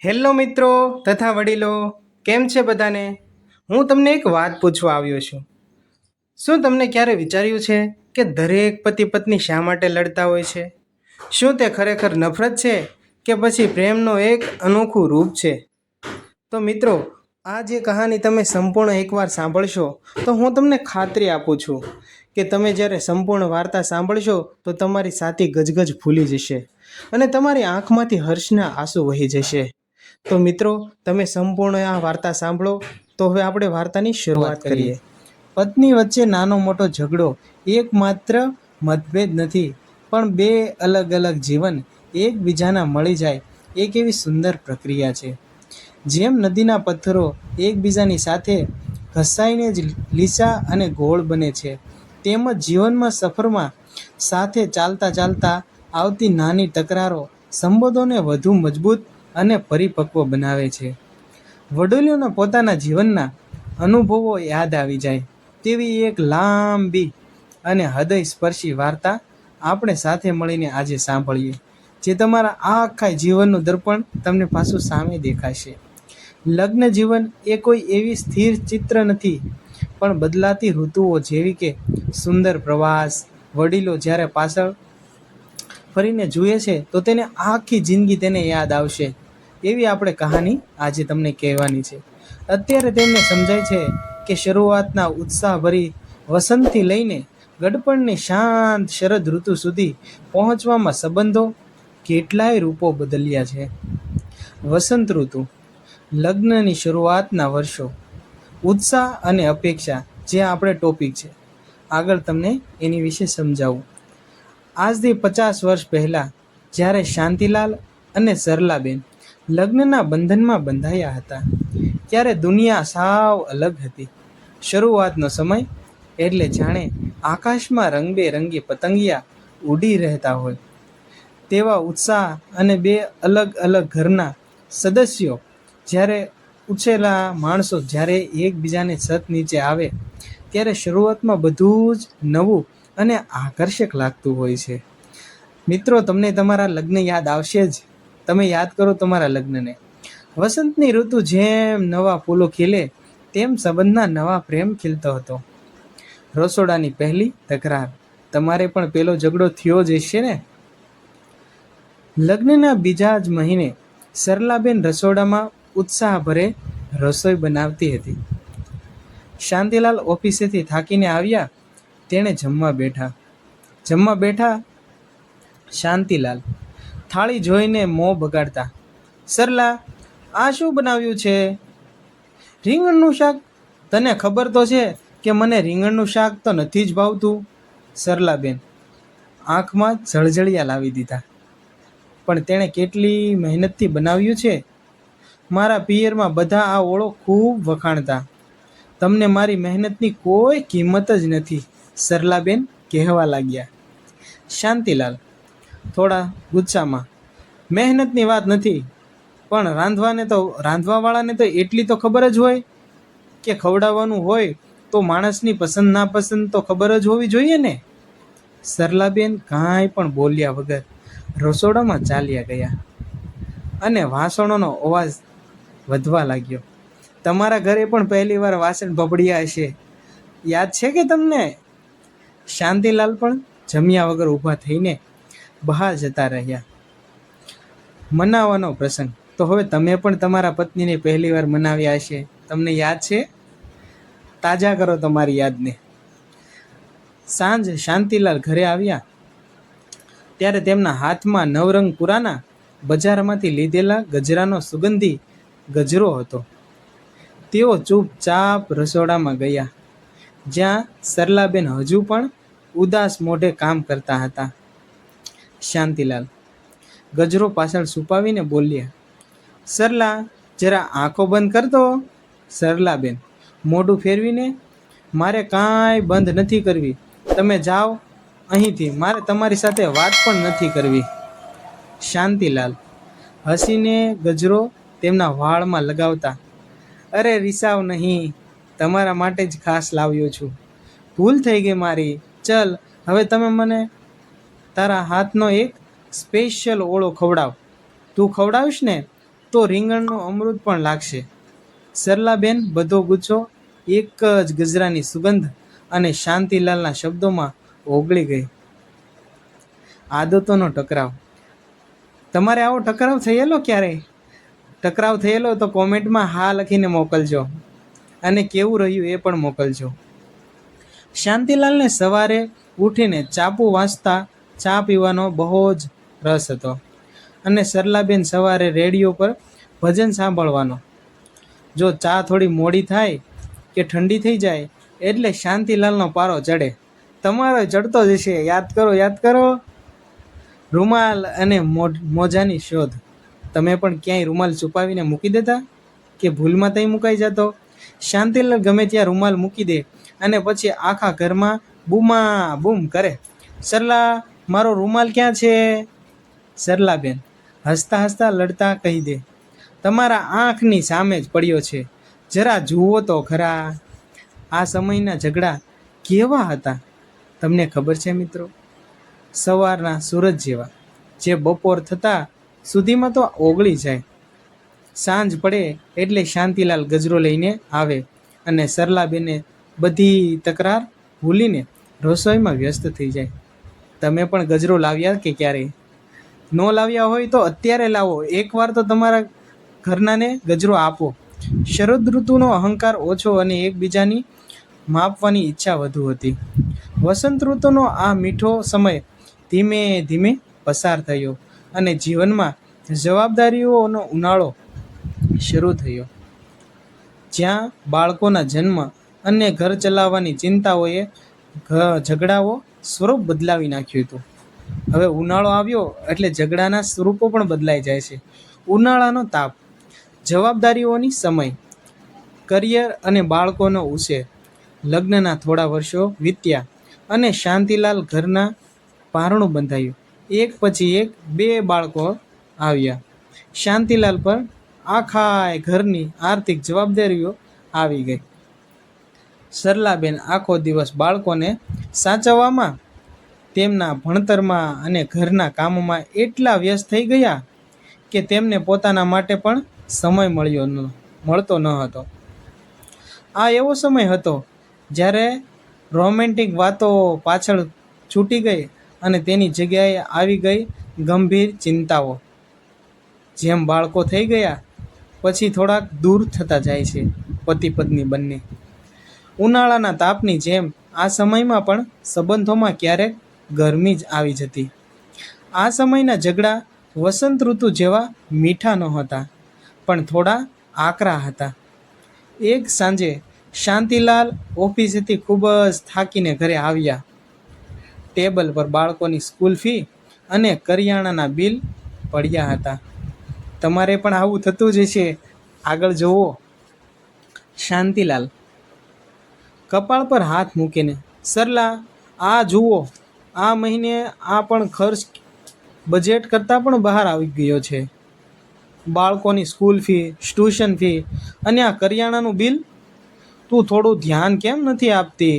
Hello મિત્રો તથા વડીલો, કેમ છે બધાને? હું તમને એક વાત પૂછવા આવ્યો છું. શું તમને ક્યારે વિચાર્યું છે કે દરેક પતિ પત્ની શા માટે લડતા હોય છે? શું તે ખરેખર નફરત છે કે પછી પ્રેમનો એક અનોખું રૂપ છે? તો મિત્રો, આ જે કહાની તમે સંપૂર્ણ એકવાર સાંભળશો તો હું તમને ખાતરી આપું છું કે તમે જ્યારે સંપૂર્ણ વાર્તા સાંભળશો તો તમારી છાતી ગજગજ ફૂલી જશે અને તમારી આંખમાંથી હર્ષના આંસુ વહી જશે. તો મિત્રો, તમે સંપૂર્ણ આ વાર્તા સાંભળો. તો હવે આપણે વાર્તાની શરૂઆત કરીએ. પત્ની વચ્ચે નાનો મોટો ઝઘડો એકમાત્ર મતભેદ નથી, પણ બે અલગ અલગ જીવન એકબીજાના મળી જાય એક એવી સુંદર પ્રક્રિયા છે. જેમ નદીના પથ્થરો એકબીજાની સાથે ઘસાઈને જ લીસા અને ગોળ બને છે, તેમજ જીવનમાં સફરમાં સાથે ચાલતા ચાલતા આવતી નાની તકરારો સંબંધોને વધુ મજબૂત અને પરિપક્વ બનાવે છે. વડીલોને પોતાના જીવનના અનુભવો યાદ આવી જાય તેવી એક લાંબી અને હૃદયસ્પર્શી વાર્તા આપણે સાથે મળીને આજે સાંભળીએ, જે તમારા આખા જીવનનું દર્પણ તમને પાછું સામે દેખાશે. લગ્ન જીવન એ કોઈ એવી સ્થિર ચિત્ર નથી, પણ બદલાતી ઋતુઓ જેવી કે સુંદર પ્રવાસ. વડીલો જ્યારે પાછળ ફરીને જુએ છે તો તેને આખી જિંદગી તેને યાદ આવશે એવી આપણે કહાની આજે તમને કહેવાની છે. અત્યારે તેમને સમજાય છે કે શરૂઆતના ઉત્સાહભરી વસંતથી લઈને ગડપણની શાંત શરદ ઋતુ સુધી પહોંચવામાં સંબંધો કેટલાય રૂપો બદલ્યા છે. વસંત ઋતુ, લગ્નની શરૂઆતના વર્ષો, ઉત્સાહ અને અપેક્ષા જે આપણે ટોપિક છે. આગળ તમને એની વિશે સમજાવું. આજથી 50 વર્ષ પહેલાં જ્યારે શાંતિલાલ અને સરલાબેન લગ્નના બંધનમાં બંધાયા હતા, ત્યારે દુનિયા સાવ અલગ હતી. શરૂઆતનો સમય એટલે જાણે આકાશમાં રંગબેરંગી પતંગિયા ઉડી રહેતા હોય તેવા ઉત્સાહ. અને બે અલગ અલગ ઘરના સદસ્યો જ્યારે ઉછેલા માણસો જ્યારે એકબીજાને છત નીચે આવે ત્યારે શરૂઆતમાં બધું જ નવું અને આકર્ષક લાગતું હોય છે. મિત્રો, તમને તમારા લગ્ન યાદ આવશે જ. તમે યાદ કરો તમારા લગ્નને. વસંતની ઋતુ જેમ નવા ફૂલો ખીલે તેમ સંબંધના નવા પ્રેમ ખીલતો હતો. રસોડાની પહેલી તકરાર, તમારે પણ પેલો ઝઘડો થયો જ હશે ને? લગ્નના બીજા જ મહિને સરલાબેન રસોડામાં ઉત્સાહભરે રસોઈ બનાવતી હતી. શાંતિલાલ ઓફિસેથી થાકીને આવ્યા. તેણે જમવા બેઠા. શાંતિલાલ થાળી જોઈને મોં બગાડતા, સરલા, આ શું બનાવ્યું છે? રીંગણનું શાક. તને ખબર તો છે કે મને રીંગણનું શાક તો નથી જ ભાવતું. સરલાબેન આંખમાં જળજળિયા લાવી દીધા. પણ તેણે કેટલી મહેનતથી બનાવ્યું છે. મારા પિયરમાં બધા આ ઓળો ખૂબ વખાણતા. તમને મારી મહેનતની કોઈ કિંમત જ નથી, સરલાબેન કહેવા લાગ્યા. શાંતિલાલ થોડા ગુસ્સામાં, મહેનતની વાત નથી, પણ રાંધવાવાળાને તો એટલી તો ખબર જ હોય કે ખવડાવવાનું હોય તો માણસની પસંદ નાપસંદ તો ખબર જ હોવી જોઈએ ને. સરલાબેન કાંઈ પણ બોલ્યા વગર રસોડામાં ચાલ્યા ગયા અને વાસણોનો અવાજ વધવા લાગ્યો. તમારા ઘરે પણ પહેલી વાર વાસણ ભભળ્યા હશે, યાદ છે કે તમને? શાંતિલાલ પણ જમ્યા વગર ઊભા થઈને બહાર જતા રહ્યા. મનાવવાનો પ્રસંગ. તો હવે તમે પણ તમારા પત્નીને પહેલી વાર મનાવ્યા હશે. તમને યાદ છે? તાજા કરો તમારી યાદને. સાંજ શાંતિલાલ ઘરે આવ્યા ત્યારે તેમના હાથમાં નવરંગ પુરાના બજારમાંથી લીધેલા ગજરાનો સુગંધી ગજરો હતો. તેઓ ચૂપચાપ રસોડામાં ગયા, જ્યાં સરલાબેન હજુ પણ ઉદાસ મોઢે કામ કરતા હતા. શાંતિલાલ ગજરો પાછળ છુપાવીને બોલ્યા, સરલા, જરા આંખો બંધ કરતો. સરલાબેન મોઢું ફેરવીને, મારે કાંઈ બંધ નથી કરવી, તમે જાઓ અહીંથી, મારે તમારી સાથે વાત પણ નથી કરવી. શાંતિલાલ હસીને ગજરો તેમના વાળમાં લગાવતા, અરે રિસાવ નહીં, તમારા માટે જ ખાસ લાવ્યો છું. ભૂલ થઈ ગઈ મારી. ચલ હવે તમે મને તારા હાથનો એક સ્પેશિયલ ઓળો ખવડાવ. તું ખવડાવીશ ને તો રીંગણનું અમૃત પણ લાગશે. સરલાબેન બધો ગુચ્છો એક જ ગજરાની સુગંધ અને શાંતિલાલના શબ્દોમાં ઓગળી ગઈ. આદતોનો ટકરાવ. તમારે આવો ટકરાવ થયેલો ક્યારેય? ટકરાવ થયેલો તો કોમેન્ટમાં હા લખીને મોકલજો અને કેવું રહ્યું એ પણ મોકલજો. શાંતિલાલને સવારે ઉઠીને ચાપુ વાંચતા ચા પીવાનો બહુ જ રસ હતો અને સરલાબેન સવારે રેડિયો પર ભજન સાંભળવાનો. જો ચા થોડી મોડી થાય કે ઠંડી થઈ જાય એટલે શાંતિલાલનો પારો ચડે. તમારો ચડતો જ છે. યાદ કરો. રૂમાલ અને મોજાની શોધ. તમે પણ ક્યાંય રૂમાલ છુપાવીને મૂકી દેતા કે ભૂલમાં તઈ મુકાઈ જતો? શાંતિલાલ ગમે ત્યાં રૂમાલ મૂકી દે અને પછી આખા ઘરમાં બૂમા બૂમ કરે, સરલા મારો રૂમાલ ક્યાં છે? સરલાબેન હસતા હસતા લડતા કહી દે, તમારા આંખની સામે જ પડ્યો છે, જરા જુઓ તો ખરા. આ સમયના ઝઘડા કેવા હતા તમને ખબર છે મિત્રો? સવારના સૂરજ જેવા, જે બપોર થતાં સુધીમાં તો ઓગળી જાય. સાંજ પડે એટલે શાંતિલાલ ગજરો લઈને આવે અને સરલાબેને બધી તકરાર ભૂલીને રસોઈમાં વ્યસ્ત થઈ જાય. તમે પણ ગજરો લાવ્યા કે ક્યારેય? ન લાવ્યા હોય તો અત્યારે લાવો. એકવાર તો તમારા ઘરનાને ગજરો આપો. શરદ ઋતુનો અહંકાર ઓછો અને એકબીજાની માપવાની ઈચ્છા વધુ હતી. વસંત ઋતુનો આ મીઠો સમય ધીમે ધીમે પસાર થયો અને જીવનમાં જવાબદારીઓનો ઉનાળો શરૂ થયો, જ્યાં બાળકોના જન્મ અને ઘર ચલાવવાની ચિંતાઓએ ઝઘડાઓ સ્વરૂપ બદલાવી નાખ્યું હતું. હવે ઉનાળો આવ્યો એટલે ઝઘડાના સ્વરૂપો પણ બદલાઈ જાય છે. ઉનાળાનો તાપ, જવાબદારીઓની સમય, કરિયર અને બાળકોનો ઉછેર. લગ્નના થોડા વર્ષો વીત્યા અને શાંતિલાલ ઘરના પારણું બંધાયું. એક પછી એક 2 બાળકો આવ્યા. શાંતિલાલ પર આખા ઘરની આર્થિક જવાબદારીઓ આવી ગઈ. સરલાબેન આખો દિવસ બાળકોને સાચવવામાં, તેમના ભણતરમાં અને ઘરના કામોમાં એટલા વ્યસ્ત થઈ ગયા કે તેમને પોતાના માટે પણ સમય મળતો ન હતો. આ એવો સમય હતો જ્યારે રોમેન્ટિક વાતો પાછળ છૂટી ગઈ અને તેની જગ્યાએ આવી ગઈ ગંભીર ચિંતાઓ. જેમ બાળકો થઈ ગયા પછી થોડાક દૂર થતા જાય છે પતિ પત્ની બંને. ઉનાળાના તાપની જેમ આ સમયમાં પણ સંબંધોમાં ક્યારેક ગરમી જ આવી જતી. આ સમયના ઝઘડા વસંત ઋતુ જેવા મીઠા નહોતા, પણ થોડા આકરા હતા. એક સાંજે શાંતિલાલ ઓફિસેથી ખૂબ જ થાકીને ઘરે આવ્યા. ટેબલ પર બાળકોની સ્કૂલ ફી અને કરિયાણાના બિલ પડ્યા હતા. તમારે પણ આવું થતું જ છે. આગળ જુઓ. શાંતિલાલ કપાળ પર હાથ મૂકીને, સરલા આ જુઓ, આ મહિને આ પણ ખર્ચ બજેટ કરતાં પણ બહાર આવી ગયો છે. બાળકોની સ્કૂલ ફી, ટ્યુશન ફી અને આ કરિયાણાનું બિલ. તું થોડું ધ્યાન કેમ નથી આપતી?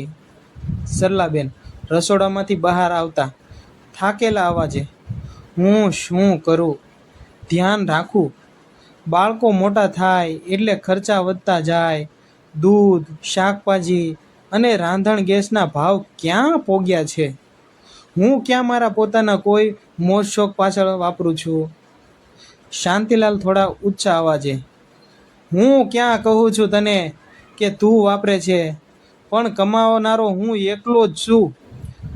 સરલાબેન રસોડામાંથી બહાર આવતા થાકેલા અવાજે, હું શું કરું? ધ્યાન રાખું. બાળકો મોટા થાય એટલે ખર્ચા વધતા જાય. દૂધ, શાકભાજી અને રાંધણ ગેસના ભાવ ક્યાં પોગ્યા છે? હું ક્યાં મારા પોતાના કોઈ મોજ શોખ પાછળ વાપરું છું? શાંતિલાલ થોડા ઊંચા અવાજે, હું ક્યાં કહું છું તને કે તું વાપરે છે? પણ કમાવનારો હું એકલો જ છું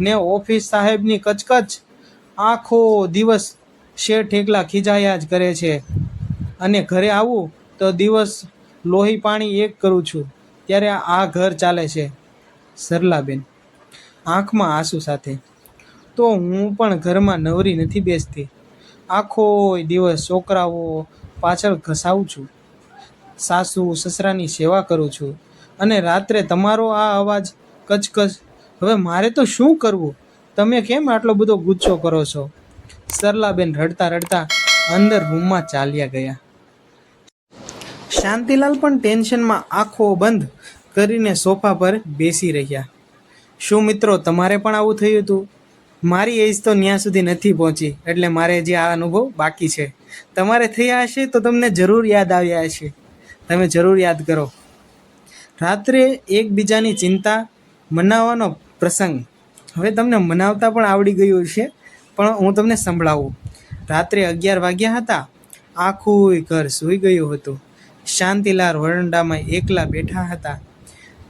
ને ઓફિસ સાહેબની કચકચ. આખો દિવસ શેઠ એકલા ખીજાયા જ કરે છે અને ઘરે આવું તો દિવસ લોહી પાણી એક કરું છું ત્યારે આ ઘર ચાલે છે. સરલાબેન આંખમાં આંસુ સાથે, તો હું પણ ઘરમાં નવરી નથી બેસતી. આખો દિવસ છોકરાઓ પાછળ ઘસાવું છું, સાસુ સસરાની સેવા કરું છું અને રાત્રે તમારો આ અવાજ કચકચ. હવે મારે તો શું કરવું? તમે કેમ આટલો બધો ગુસ્સો કરો છો? સરલાબેન રડતા રડતા અંદર રૂમમાં ચાલ્યા ગયા. શાંતિલાલ પણ ટેન્શનમાં આંખો બંધ કરીને સોફા પર બેસી રહ્યા. શું મિત્રો તમારે પણ આવું થયું હતું? મારી એજ તો ત્યાં સુધી નથી પહોંચી એટલે મારે હજી આ અનુભવ બાકી છે. તમારે થયા હશે તો તમને જરૂર યાદ આવ્યા હશે. તમે જરૂર યાદ કરો. રાત્રે એકબીજાની ચિંતા મનાવવાનો પ્રસંગ. હવે તમને મનાવતા પણ આવડી ગયું છે, પણ હું તમને સંભળાવું. રાત્રે 11 વાગ્યા હતા. આખું ઘર સૂઈ ગયું હતું. શાંતિલાલ વરંડામાં એકલા બેઠા હતા.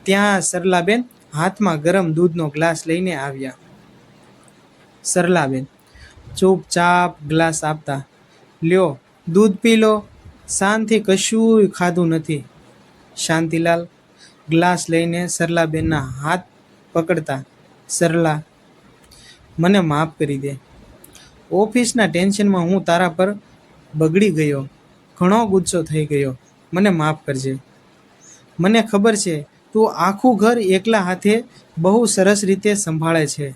ત્યાં સરલાબેન હાથમાં ગરમ દૂધનો ગ્લાસ લઈને આવ્યા. સરલાબેન ચૂપચાપ ગ્લાસ આપતા, લ્યો દૂધ પી લો, શાંતિ કશું ખાધું નથી. શાંતિલાલ ગ્લાસ લઈને સરલાબેનના હાથ પકડતા, સરલા, મને માફ કરી દે. ઓફિસના ટેન્શનમાં હું તારા પર બગડી ગયો, ઘણો ગુસ્સો થઈ ગયો, મને માફ કરજે. મને ખબર છે તું આખું ઘર એકલા હાથે બહુ સરસ રીતે સંભાળે છે.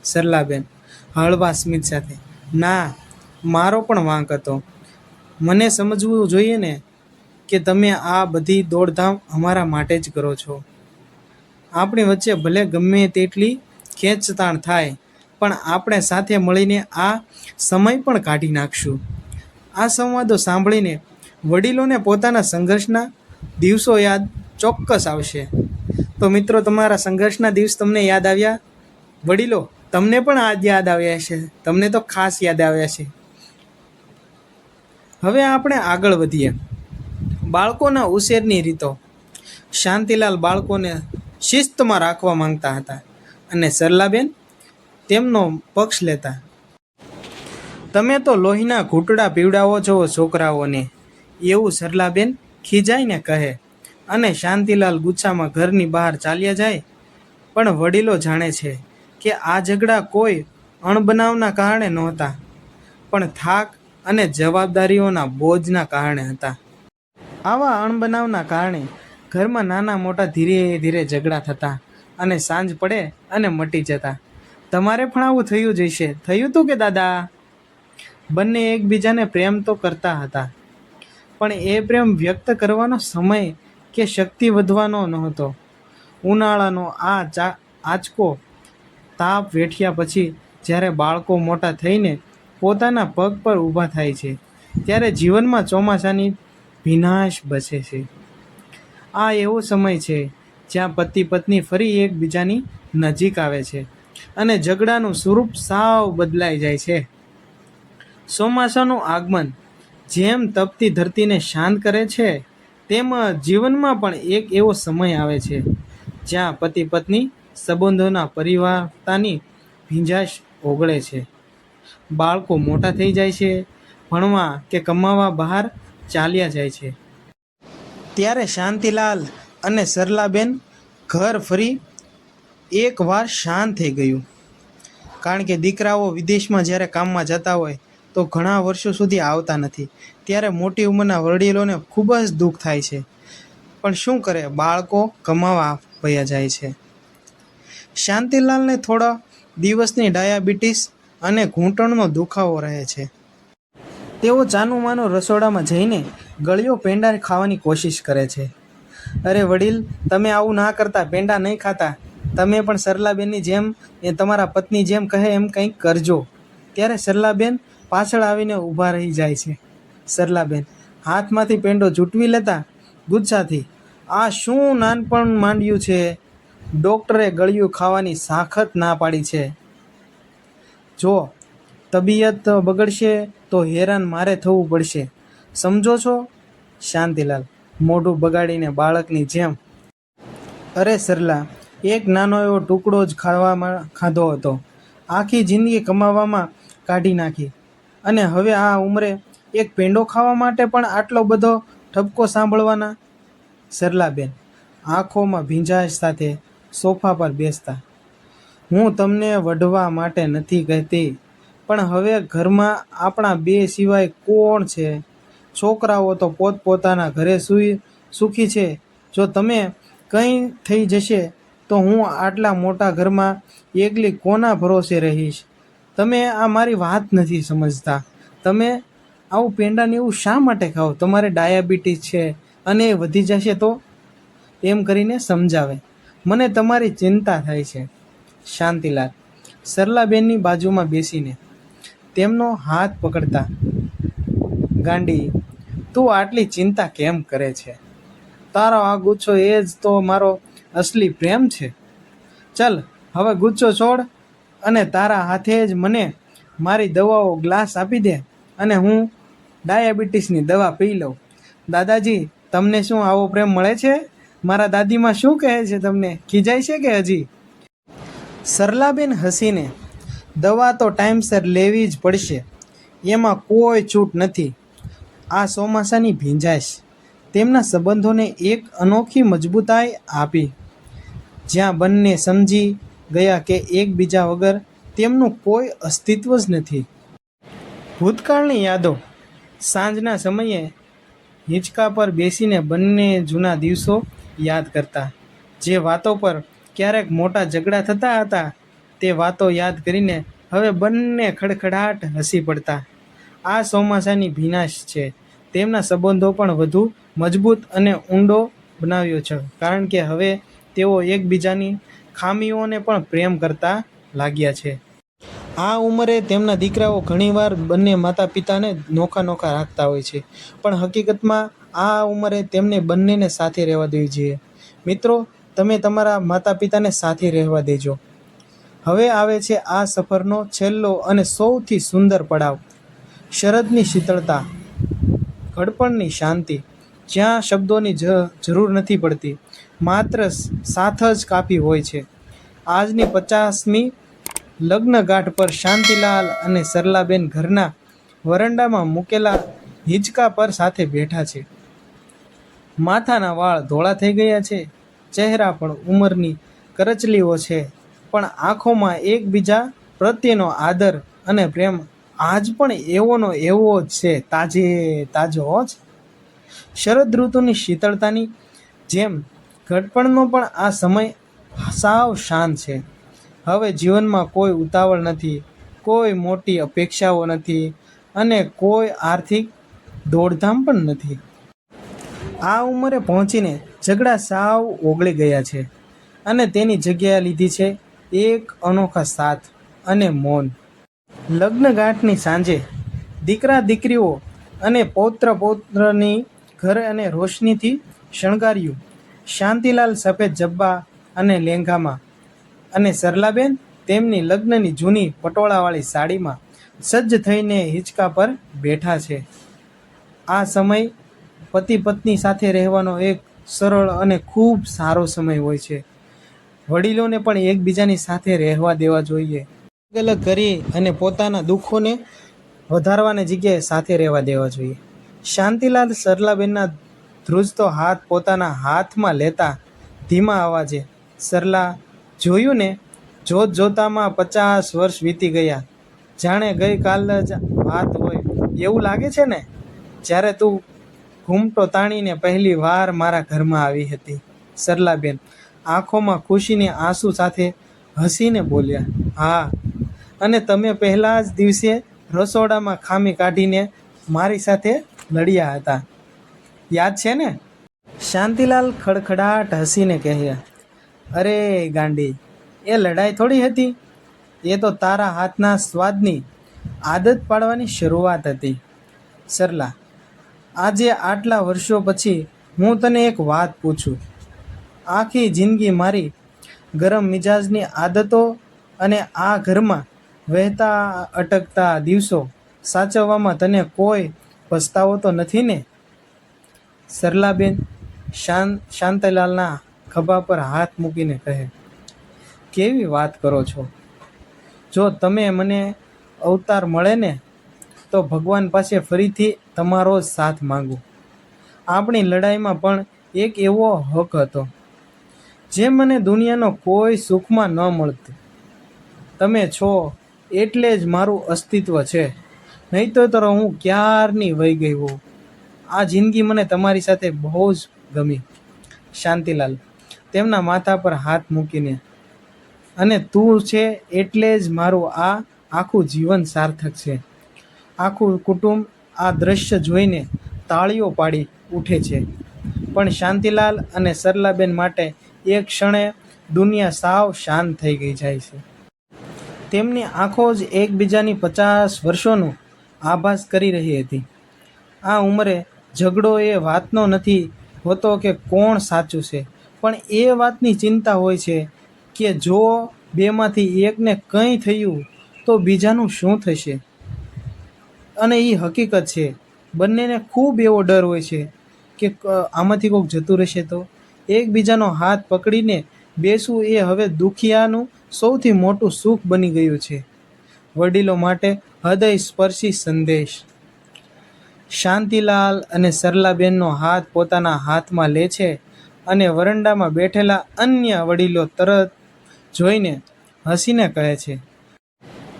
સરલાબેન હળવા સ્મિત સાથે, ના, મારો પણ વાંક હતો. મને સમજવું જોઈએ ને કે તમે આ બધી દોડધામ અમારા માટે જ કરો છો. આપણી વચ્ચે ભલે ગમે તેટલી ખેંચતાણ થાય, પણ આપણે સાથે મળીને આ સમય પણ કાઢી નાખશું. આ સંવાદો સાંભળીને વડીલોને પોતાના સંઘર્ષના દિવસો યાદ ચોક્કસ આવશે. તો મિત્રો, તમારા સંઘર્ષના દિવસ તમને યાદ આવ્યા? વડીલો, તમને પણ આજ યાદ આવ્યા છે. તમને તો ખાસ યાદ આવ્યા છે. હવે આપણે આગળ વધીએ. બાળકોના ઉછેરની રીતો. શાંતિલાલ બાળકોને શિસ્તમાં રાખવા માંગતા હતા અને સરલાબેન તેમનો પક્ષ લેતા. તમે તો લોહીના ઘૂંટડા પીવડાવો છો છોકરાઓને, એવું સરલાબેન ખીજાઈને કહે અને શાંતિલાલ ગુસ્સામાં ઘરની બહાર ચાલ્યા જાય. પણ વડીલો જાણે છે કે આ ઝઘડા કોઈ અણબનાવના કારણે નહોતા, પણ થાક અને જવાબદારીઓના બોજના કારણે હતા. આવા અણબનાવના કારણે ઘરમાં નાના મોટા ધીરે ધીરે ઝઘડા થતા અને સાંજ પડે અને મટી જતા. તમારે પણ આવું થયું જ હશે. થયું હતું કે દાદા? બંને એકબીજાને પ્રેમ તો કરતા હતા, પણ એ પ્રેમ વ્યક્ત કરવાનો સમય કે શક્તિ વધવાનો નહોતો. ઉનાળાનો આંચકો તાપ વેઠ્યા પછી જ્યારે બાળકો મોટા થઈને પોતાના પગ પર ઊભા થાય છે, ત્યારે જીવનમાં ચોમાસાની ભીનાશ બસે છે. આ એવો સમય છે જ્યાં પતિ પત્ની ફરી એકબીજાની નજીક આવે છે અને ઝઘડાનું સ્વરૂપ સાવ બદલાઈ જાય છે. ચોમાસાનું આગમન જેમ તપતી ધરતીને શાંત કરે છે, તેમ જીવનમાં પણ એક એવો સમય આવે છે જ્યાં પતિ પત્ની સંબંધોના પરિવારતાની ભીંજાશ ઓગળે છે. બાળકો મોટા થઈ જાય છે, ભણવા કે કમાવા બહાર ચાલ્યા જાય છે. ત્યારે શાંતિલાલ અને સરલાબેન ઘર ફરી એકવાર શાંત થઈ ગયું. કારણ કે દીકરાઓ વિદેશમાં જ્યારે કામમાં જતા હોય તો ઘણા વર્ષો સુધી આવતા નથી. ત્યારે મોટી ઉંમરના વડીલોને ખૂબ જ દુઃખ થાય છે. પણ શું કરે, બાળકો કમાવા વયા જાય છે. શાંતિલાલને થોડા દિવસની ડાયાબિટીસ અને ઘૂંટણનો દુખાવો રહે છે. તેઓ ચાનું માનું રસોડામાં જઈને ગળ્યો પેંડા ખાવાની કોશિશ કરે છે. અરે વડીલ, તમે આવું ના કરતા, પેંડા નહીં ખાતા. તમે પણ સરલાબેનની જેમ, એ તમારા પત્ની જેમ કહે એમ કંઈક કરજો. ત્યારે સરલાબેન પાછળ આવીને ઊભા રહી જાય છે. સરલાબેન હાથમાંથી પેંડો ઝૂંટવી લેતા ગુસ્સાથી, આ શું નાનપણ માંડ્યું છે? ડૉક્ટરે ગળ્યું ખાવાની સખત ના પાડી છે. જો તબિયત બગડશે તો હેરાન મારે થવું પડશે, સમજો છો? શાંતિલાલ મોઢું બગાડીને બાળકની જેમ, અરે સરલા, એક નાનો એવો ટુકડો જ ખાધો હતો, આખી જિંદગી કમાવામાં કાઢી નાખી, અને હવે આ ઉંમરે એક પેંડો ખાવા માટે પણ આટલો બધો ઠપકો સાંભળવાના? સરલાબેન આંખોમાં ભીંજાશ સાથે સોફા પર બેસતા, હું તમને વઢવા માટે નથી કહેતી, પણ હવે ઘરમાં આપણા બે સિવાય કોણ છે? છોકરાઓ તો પોતપોતાના ઘરે સુખી છે. જો તમે કંઈ થઈ જશે તો હું આટલા મોટા ઘરમાં એકલી કોના ભરોસે રહીશ? તમે આ મારી વાત નથી સમજતા. તમે આવું પેંડાને એવું શા માટે ખાઓ? તમારે ડાયાબિટીસ છે અને એ વધી જશે તો? એમ કરીને સમજાવે. મને તમારી ચિંતા થાય છે. શાંતિલાલ સરલાબેનની બાજુમાં બેસીને તેમનો હાથ પકડતા, ગાંડી, તું આટલી ચિંતા કેમ કરે છે? તારો આ ગુચ્છો એ જ તો મારો અસલી પ્રેમ છે. ચલ હવે ગુચ્છો છોડ અને તારા હાથે જ મને મારી દવાઓ ગ્લાસ આપી દે અને હું ડાયાબિટીસની દવા પી લઉં. દાદાજી, તમને શું આવો પ્રેમ મળે છે? મારા દાદીમાં શું કહે છે? તમને ખીજાય છે કે હજી? સરલાબેન હસીને, દવા તો ટાઈમસર લેવી જ પડશે, એમાં કોઈ છૂટ નથી. આ ચોમાસાની ભીંજાશ તેમના સંબંધોને એક અનોખી મજબૂતાઈ આપી, જ્યાં બંને સમજી ગયા કે એકબીજા વગર તેમનું કોઈ અસ્તિત્વ જ નથી. ભૂતકાળની યાદો. સાંજના સમયે હિંચકા પર બેસીને બંને જૂના દિવસો યાદ કરતા. જે વાતો પર ક્યારેક મોટા ઝઘડા થતા હતા, તે વાતો યાદ કરીને હવે બંને ખડખડાટ હસી પડતા. આ ચોમાસાની ભીનાશ છે તેમના સંબંધો પણ વધુ મજબૂત અને ઊંડો બનાવ્યો છે, કારણ કે હવે તેઓ એકબીજાની ખામીઓને પણ પ્રેમ કરતા લાગ્યા છે. આ ઉંમરે તેમના દીકરાઓ ઘણીવાર બંને માતા પિતાને નોખા નોખા રાખતા હોય છે, પણ હકીકતમાં આ ઉંમરે તેમને બંનેને સાથે રહેવા દેવી જોઈએ. મિત્રો, તમે તમારા માતા પિતાને સાથે રહેવા દેજો. હવે આવે છે આ સફરનો છેલ્લો અને સૌથી સુંદર પડાવ. શરદની શીતળતા, ઘડપણની શાંતિ, જ્યાં શબ્દોની જરૂર નથી પડતી, માત્ર સાથ જ કાફી હોય છે. આજની 50મી લગ્નગાંઠ પર શાંતિલાલ અને સરલાબેન ઘરના વરંડામાં મૂકેલા હિંચકા પર સાથે બેઠા છે. માથાના વાળ ધોળા થઈ ગયા છે, ચહેરા પણ ઉંમરની કરચલીઓ છે, પણ આંખોમાં એકબીજા પ્રત્યેનો આદર અને પ્રેમ આજ પણ એવોનો એવો જ છે, તાજો જ. શરદ ઋતુની શીતળતાની જેમ ઘડપણનો પણ આ સમય સાવ શાંત છે. હવે જીવનમાં કોઈ ઉતાવળ નથી, કોઈ મોટી અપેક્ષાઓ નથી અને કોઈ આર્થિક દોડધામ પણ નથી. આ ઉંમરે પહોંચીને ઝઘડા સાવ ઓગળી ગયા છે અને તેની જગ્યા લીધી છે એક અનોખા સાથ અને મૌન. લગ્નગાંઠની સાંજે દીકરા દીકરીઓ અને પૌત્ર પૌત્રની ઘર અને રોશનીથી શણગાર્યું. શાંતિલાલ સફેદ જબ્બા અને લેંઘામાં અને સરલાબેન તેમની લગ્નની જૂની પટોળાવાળી સાડીમાં સજ્જ થઈને હિંચકા પર બેઠા છે. આ સમય પતિ પત્ની સાથે રહેવાનો એક સરળ અને ખૂબ સારો સમય હોય છે. વડીલોને પણ એકબીજાની સાથે રહેવા દેવા જોઈએ. અલગ અલગ કરી અને પોતાના દુઃખોને વધારવાની જગ્યાએ સાથે રહેવા દેવા જોઈએ. શાંતિલાલ સરલાબેનના ધ્રુજતો હાથ પોતાના હાથમાં લેતા ધીમા અવાજે, સરલા, જોયું ને, જોત જોતામાં 50 વર્ષ વીતી ગયા, જાણે ગઈકાલ જ વાત હોય એવું લાગે છે ને, જ્યારે તું ઘૂમટો તાણીને પહેલી વાર મારા ઘરમાં આવી હતી. સરલાબેન આંખોમાં ખુશીની આંસુ સાથે હસીને બોલ્યા, હા, અને તમે પહેલા જ દિવસે રસોડામાં ખામી કાઢીને મારી સાથે લડ્યા હતા, યાદ છે ને? શાંતિલાલ ખડખડાટ હસીને કહ્યા, અરે ગાંડી, એ લડાઈ થોડી હતી, એ તો તારા હાથના સ્વાદની આદત પાડવાની શરૂઆત હતી. સરલા, આજે આટલા વર્ષો પછી હું તને એક વાત પૂછું. આખી જિંદગી મારી ગરમ મિજાજની આદતો અને આ ઘરમાં વહેતા અટકતા દિવસો સાચવવામાં તને કોઈ પસ્તાવો તો નથી ને? સરલાબેન શાંતિલાલના ખભા પર હાથ મૂકીને કહે, કેવી વાત કરો છો? જો તમે મને અવતાર મળે ને તો ભગવાન પાસે ફરીથી તમારો જ સાથ માંગુ. આપણી લડાઈમાં પણ એક એવો હક હતો જે મને દુનિયાનો કોઈ સુખમાં ન મળતું. તમે છો એટલે જ મારું અસ્તિત્વ છે, નહીં તો હું ક્યારની વહી ગઈ હોઉં. આ જિંદગી મને તમારી સાથે બહુ જ ગમી. શાંતિલાલ તેમના માથા પર હાથ મૂકીને, અને તું છે એટલે જ મારું આ આખું જીવન સાર્થક છે. આખું કુટુંબ આ દ્રશ્ય જોઈને તાળીઓ પાડી ઉઠે છે. પણ શાંતિલાલ અને સરલાબેન માટે એક ક્ષણે દુનિયા સાવ શાંત થઈ ગઈ જાય છે. તેમની આંખો જ એકબીજાની 50 વર્ષોનો આભાસ કરી રહી હતી. આ ઉંમરે ઝઘડો એ વાતનો નથી હોતો કે કોણ સાચું છે, પણ એ વાતની ચિંતા હોય છે કે જો બેમાંથી એકને કંઈ થયું તો બીજાનું શું થશે. અને એ હકીકત છે. બંનેને ખૂબ એવો ડર હોય છે કે આમાંથી કોઈક જતું રહેશે તો. એકબીજાનો હાથ પકડીને બેસવું એ હવે દુખિયાનું સૌથી મોટું સુખ બની ગયું છે. વડીલો માટે હૃદય સ્પર્શી સંદેશ. શાંતિલાલ અને સરલાબેનનો હાથ પોતાના હાથમાં લે છે અને વરંડામાં બેઠેલા અન્ય વડીલો તરત જોઈને હસીને કહે છે,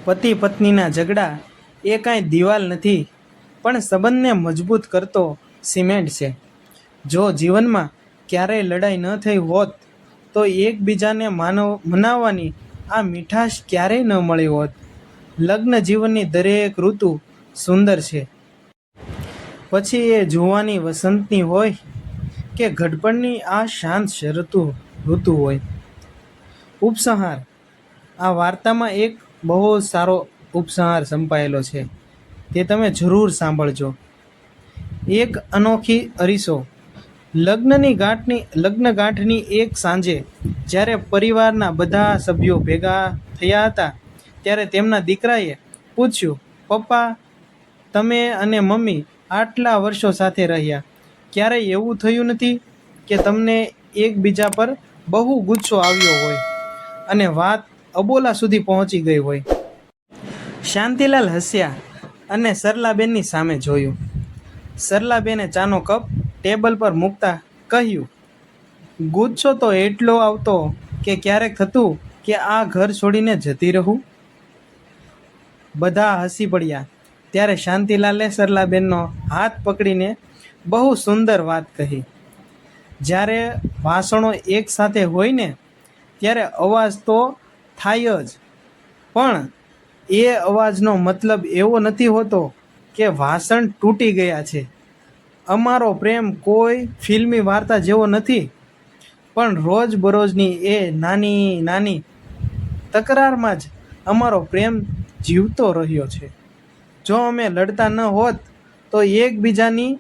પતિ પત્નીના ઝઘડા એ કાંઈ દિવાલ નથી, પણ સંબંધને મજબૂત કરતો સિમેન્ટ છે. જો જીવનમાં ક્યારેય લડાઈ ન થઈ હોત તો એકબીજાને મનાવવાની આ મીઠાશ ક્યારેય ન મળી હોત. લગ્ન જીવનની દરેક ઋતુ સુંદર છે, પછી એ જુવાની વસંતની હોય કે ઘડપણની આ શાંત ઋતુ હોય. ઉપસંહાર. આ વાર્તામાં એક બહુ સારો ઉપસંહાર સંપાયેલો છે, તે તમે જરૂર સાંભળજો. એક અનોખી અરીસો. લગ્નગાંઠની એક સાંજે જ્યારે પરિવારના બધા સભ્યો ભેગા થયા હતા ત્યારે તેમના દીકરાએ પૂછ્યું, પપ્પા, તમે અને મમ્મી આટલા વર્ષો સાથે રહ્યા, ક્યારેય એવું થયું નથી કે તમને એકબીજા પર બહુ ગુસ્સો આવ્યો હોય અને વાત અબોલા સુધી પહોંચી ગઈ હોય? શાંતિલાલ હસ્યા અને સરલાબેનની સામે જોયું. સરલાબેને ચાનો કપ ટેબલ પર મૂકતા કહ્યું, ગુસ્સો તો એટલો આવતો કે ક્યારેક થતું કે આ ઘર છોડીને જતી રહું. બધા હસી પડ્યા. ત્યારે શાંતિલાલે સરલાબેનનો હાથ પકડીને બહુ સુંદર વાત કહી. જ્યારે ભાષણો એક સાથે હોય ને ત્યારે અવાજ તો થાય જ, પણ એ અવાજનો મતલબ એવો નથી હોતો કે ભાષણ તૂટી ગયા છે. અમારો પ્રેમ કોઈ ફિલ્મી વાર્તા જેવો નથી, પણ રોજબરોજની એ નાની નાની તકરારમાં જ અમારો પ્રેમ જીવતો રહ્યો છે. જો અમે લડતા ન હોત તો એકબીજાની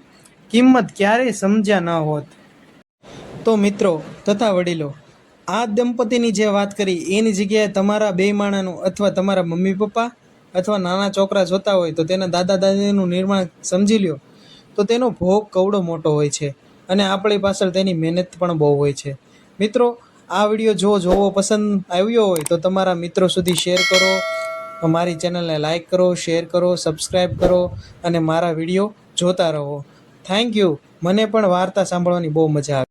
કિંમત ક્યારેય સમજ્યા ન હોત. તો મિત્રો તથા વડીલો, આ દંપતીની જે વાત કરી એની જગ્યાએ તમારા બેયમાણાનું અથવા તમારા મમ્મી પપ્પા અથવા નાના છોકરા જોતા હોય તો તેના દાદા દાદીનું નિર્માણ સમજી લ્યો, તો તેનો ભોગ કવડો મોટો હોય છે અને આપણી પાછળ તેની મહેનત પણ બહુ હોય છે. મિત્રો, આ વિડીયો જો જોવો પસંદ આવ્યો હોય તો તમારા મિત્રો સુધી શેર કરો, મારી ચેનલને લાઈક કરો, શેર કરો, સબસ્ક્રાઈબ કરો અને મારા વિડીયો જોતા રહો. Thank you. મને પણ વાર્તા સાંભળવાની બહુ મજા આવે.